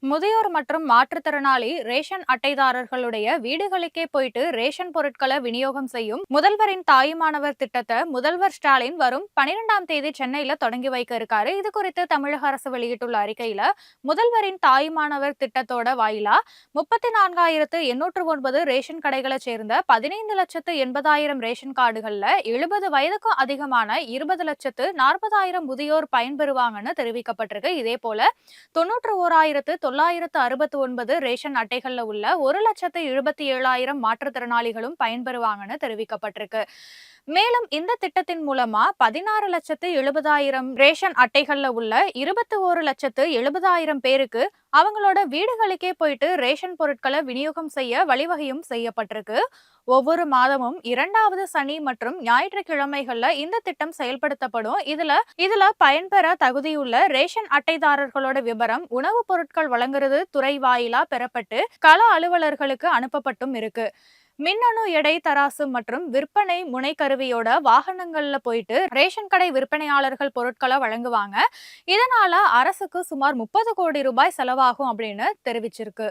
முதியோர் மற்றும் மாற்றுத்திறனாளி ரேஷன் அட்டைதாரர்களுடைய வீடுகளுக்கே போயிட்டு ரேஷன் பொருட்களை விநியோகம் செய்யும் முதல்வரின் தாயுமானவர் திட்டத்தை முதல்வர் ஸ்டாலின் வரும் 12ஆம் தேதி சென்னையில தொடங்கி வைக்க இருக்காரு. இது குறித்து தமிழக அரசு வெளியிட்டுள்ள அறிக்கையில முதல்வரின் தாயுமானவர் திட்டத்தோட வாயிலா 34,809 ரேஷன் கடைகளை சேர்ந்த 15,80,000 ரேஷன் கார்டுகள்ல 70 வயதுக்கும் அதிகமான 20,40,000 முதியோர் பயன்பெறுவாங்கன்னு தெரிவிக்கப்பட்டிருக்கு. இதே போல 91,969 ரேஷன் அட்டைகள்ல உள்ள 1,77,000 மாற்றுத்திறனாளிகளும் பயன்பெறுவாங்கன்னு தெரிவிக்கப்பட்டிருக்கு. மேலும் இந்த திட்டத்தின் மூலமா 16,70,000 ரேஷன் அட்டைகள்ல உள்ள 21,70,000 பேருக்கு அவங்களோட வீடுகளுக்கே போயிட்டு ரேஷன் பொருட்களை விநியோகம் செய்ய வழிவகையும் செய்யப்பட்டிருக்கு. ஒவ்வொரு மாதமும் 2வது சனி மற்றும் ஞாயிற்றுக்கிழமைகள்ல இந்த திட்டம் செயல்படுத்தப்படும். இதுல பயன்பெற தகுதியுள்ள ரேஷன் அட்டைதாரர்களோட விவரம் உணவுப் பொருட்கள் வழங்குறது துறை வாயிலா பெறப்பட்டு கள அலுவலர்களுக்கு அனுப்பப்பட்டும் இருக்கு. மின்னணு எடை தராசு மற்றும் விற்பனை முனைக்கருவியோட வாகனங்கள்ல போயிட்டு ரேஷன் கடை விற்பனையாளர்கள் பொருட்களை வழங்குவாங்க. இதனால அரசுக்கு சுமார் 30 கோடி ரூபாய் செலவாகும் அப்படின்னு தெரிவிச்சிருக்கு.